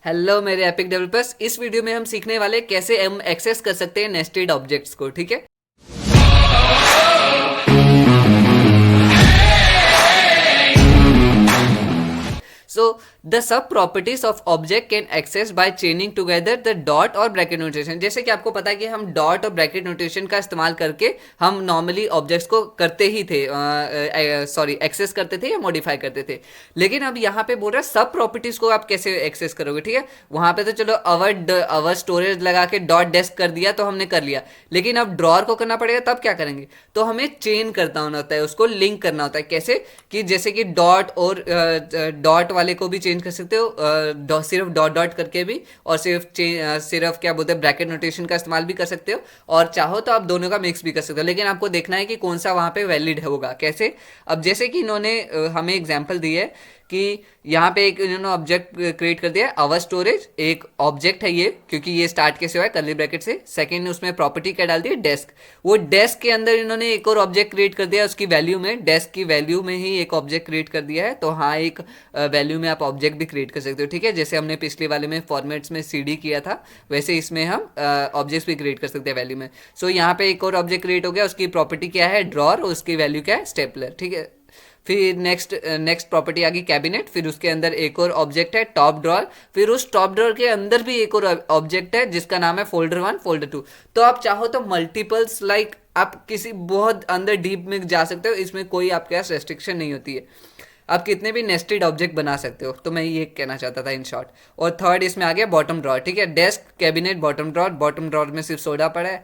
Hello मेरे epic developers. इस video में हम सीखने वाले कैसे हम एक्सेस कर सकते हैं नेस्टेड ऑब्जेक्ट्स को। ठीक है, so the sub properties of object can access by chaining together the dot और ब्रैकेट नोटेशन। जैसे कि आपको पता है कि हम डॉट और ब्रैकेट नोटेशन का इस्तेमाल करके हम नॉर्मली ऑब्जेक्ट्स को करते ही थे, एक्सेस करते थे या मॉडिफाई करते थे। लेकिन अब यहाँ पे बोल रहा है सब प्रॉपर्टीज को आप कैसे एक्सेस करोगे। ठीक है, वहां पे तो चलो अवर स्टोरेज लगा के डॉट डेस्क कर दिया तो हमने कर लिया, लेकिन अब ड्रॉर को करना पड़ेगा। तब क्या करेंगे, तो हमें चेन करना होता है, उसको लिंक करना होता है। कैसे कि जैसे कि डॉट और डॉट वाले को भी चेंज कर सकते हो, सिर्फ डॉट डॉट करके भी, और सिर्फ क्या बोलते हैं ब्रैकेट नोटेशन का इस्तेमाल भी कर सकते हो, और चाहो तो आप दोनों का मिक्स भी कर सकते हो। लेकिन आपको देखना है कि कौन सा वहां पे वैलिड होगा। कैसे, अब जैसे कि इन्होंने हमें एग्जांपल दी है कि यहाँ पे एक इन्होंने ऑब्जेक्ट क्रिएट कर दिया है अवर स्टोरेज। एक ऑब्जेक्ट है ये, क्योंकि ये स्टार्ट कैसे हुआ है कर्ली ब्रैकेट से। सेकंड उसमें प्रॉपर्टी क्या डाल दी है, डेस्क। वो डेस्क के अंदर इन्होंने एक और ऑब्जेक्ट क्रिएट कर दिया, उसकी वैल्यू में, डेस्क की वैल्यू में ही एक ऑब्जेक्ट क्रिएट कर दिया है। तो हाँ, एक वैल्यू में आप ऑब्जेक्ट भी क्रिएट कर सकते हो। ठीक है, जैसे हमने पिछले वाले में फॉर्मेट्स में सीडी किया था, वैसे इसमें हम ऑब्जेक्ट्स भी क्रिएट कर सकते हैं वैल्यू में। सो यहाँ पे एक और ऑब्जेक्ट क्रिएट हो गया, उसकी प्रॉपर्टी क्या है, ड्रॉर, और उसकी वैल्यू क्या है, स्टेपलर। ठीक है, फिर नेक्स्ट प्रॉपर्टी आ गई कैबिनेट। फिर उसके अंदर एक और ऑब्जेक्ट है टॉप ड्रॉर। फिर उस टॉप ड्रॉर के अंदर भी एक और ऑब्जेक्ट है जिसका नाम है फोल्डर 1 फोल्डर 2। तो आप चाहो तो मल्टीपल्स आप किसी बहुत अंदर डीप में जा सकते हो, इसमें कोई आपके पास रेस्ट्रिक्शन नहीं होती है। आप कितने भी नेस्टेड ऑब्जेक्ट बना सकते हो। तो मैं ये कहना चाहता था इन शॉर्ट। और थर्ड इसमें आ गया बॉटम ड्रॉर। ठीक है, desk, cabinet, bottom drawer. Bottom drawer में सिर्फ सोडा पड़ा है।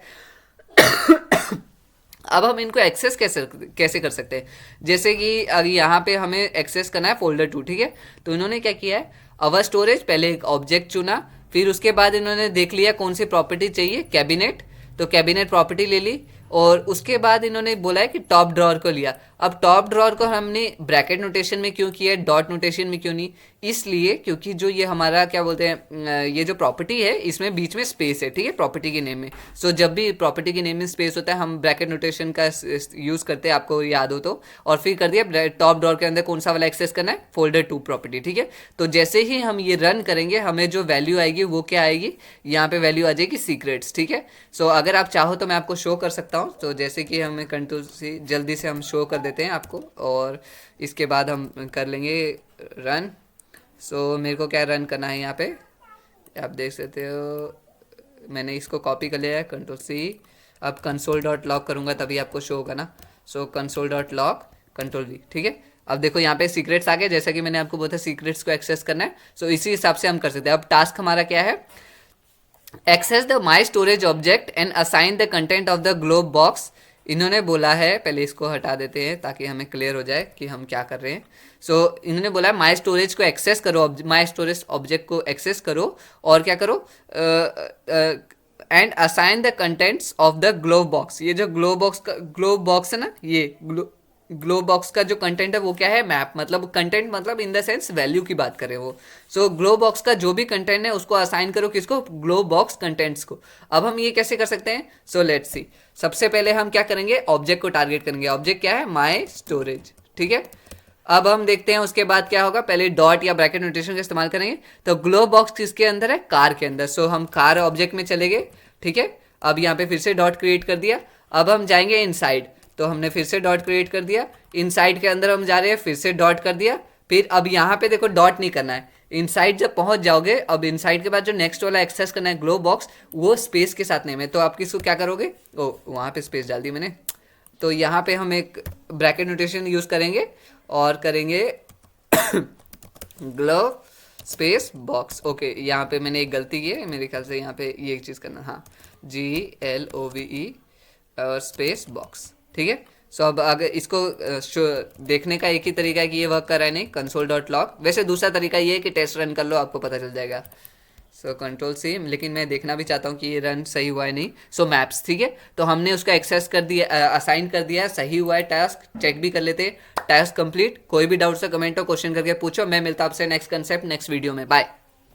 अब हम इनको एक्सेस कैसे कैसे कर सकते हैं। जैसे कि अगर यहाँ पे हमें एक्सेस करना है फोल्डर 2। ठीक है, तो इन्होंने क्या किया है, अवर स्टोरेज, पहले एक ऑब्जेक्ट चुना, फिर उसके बाद इन्होंने देख लिया कौन सी प्रॉपर्टी चाहिए, कैबिनेट, तो कैबिनेट प्रॉपर्टी ले ली। और उसके बाद इन्होंने बोला है कि टॉप ड्रॉर को लिया। अब टॉप ड्रॉर को हमने ब्रैकेट नोटेशन में क्यों किया है, डॉट नोटेशन में क्यों नहीं, इसलिए क्योंकि जो ये हमारा क्या बोलते हैं, ये जो प्रॉपर्टी है इसमें बीच में स्पेस है। ठीक है, प्रॉपर्टी के नेम में। सो जब भी प्रॉपर्टी के नेम में स्पेस होता है हम ब्रैकेट नोटेशन का यूज़ करते हैं, आपको याद हो तो। और फिर कर दिया टॉप ड्रॉर के अंदर कौन सा वाला एक्सेस करना है, फोल्डर 2 प्रॉपर्टी। ठीक है, तो जैसे ही हम ये रन करेंगे हमें जो वैल्यू आएगी वो क्या आएगी, यहाँ पे वैल्यू आ जाएगी सीक्रेट्स। ठीक है, सो अगर आप चाहो तो मैं आपको शो कर सकता हूँ। तो जैसे कि हमें कंट्रोल से जल्दी से हम शो कर देते हैं आपको, और इसके बाद हम कर लेंगे रन। सो मेरे को क्या रन करना है, यहाँ पे आप देख सकते हो मैंने इसको कॉपी कर लिया है, कंट्रोल सी। अब कंसोल डॉट लॉग करूँगा तभी आपको शो होगा ना। So console dot log, control V. ठीक है, अब देखो यहाँ पे सीक्रेट्स आ गए, जैसा कि मैंने आपको बोला था सीक्रेट्स को एक्सेस करना है। सो इसी हिसाब से हम कर सकते हैं। अब टास्क हमारा क्या है, access the my storage object and assign the content of the globe box. इन्होंने बोला है, पहले इसको हटा देते हैं ताकि हमें क्लियर हो जाए कि हम क्या कर रहे हैं। सो इन्होंने बोला है माई स्टोरेज को एक्सेस करो, माई स्टोरेज ऑब्जेक्ट को एक्सेस करो, और क्या करो, and assign the contents of the globe box. ये जो ग्लोब बॉक्स है ना, ये ग्लोब बॉक्स का जो कंटेंट है वो क्या है, मैप। मतलब कंटेंट मतलब इन द सेंस वैल्यू की बात करें वो। सो ग्लोब बॉक्स का जो भी कंटेंट है उसको असाइन करो, किसको, ग्लोब बॉक्स कंटेंट्स को। अब हम ये कैसे कर सकते हैं, सो लेट्स सी। सबसे पहले हम क्या करेंगे, ऑब्जेक्ट को टारगेट करेंगे। ऑब्जेक्ट क्या है, माई स्टोरेज। ठीक है, अब हम देखते हैं उसके बाद क्या होगा। पहले डॉट या ब्रैकेट नोटेशन का इस्तेमाल करेंगे। तो ग्लोब बॉक्स किसके अंदर है, कार के अंदर। सो हम कार ऑब्जेक्ट में चले गए। ठीक है, अब यहाँ पे फिर से डॉट क्रिएट कर दिया। अब हम जाएंगे इनसाइड, तो हमने फिर से डॉट क्रिएट कर दिया। इनसाइड के अंदर हम जा रहे हैं, फिर से डॉट कर दिया। फिर अब यहाँ पे देखो डॉट नहीं करना है, इनसाइड जब पहुंच जाओगे, अब इनसाइड के बाद जो नेक्स्ट वाला एक्सेस करना है ग्लोब बॉक्स, वो स्पेस के साथ नेम है। तो आप किसको क्या करोगे, ओ वहाँ पे स्पेस डाल दी मैंने। तो यहाँ पे हम एक ब्रैकेट नोटेशन यूज करेंगे और करेंगे ग्लोब स्पेस बॉक्स। ओके, यहाँ पे मैंने एक गलती की है मेरे ख्याल से, यहाँ पे ये एक चीज़ करना, हाँ, GLOVE और स्पेस बॉक्स। ठीक है, सो अब अगर इसको देखने का एक ही तरीका है कि ये वर्क कर रहा है नहीं, कंसोल डॉट लॉग। वैसे दूसरा तरीका ये है कि टेस्ट रन कर लो, आपको पता चल जाएगा। सो कंट्रोल सी, लेकिन मैं देखना भी चाहता हूँ कि ये रन सही हुआ है नहीं। सो मैप्स, ठीक है, तो हमने उसका एक्सेस कर दिया, असाइन कर दिया है, सही हुआ है। टास्क चेक भी कर लेते हैं, टास्क कंप्लीट। कोई भी डाउट से कमेंट और क्वेश्चन करके पूछो। मैं मिलता हूँ आपसे नेक्स्ट कंसेप्ट नेक्स्ट वीडियो में। बाय।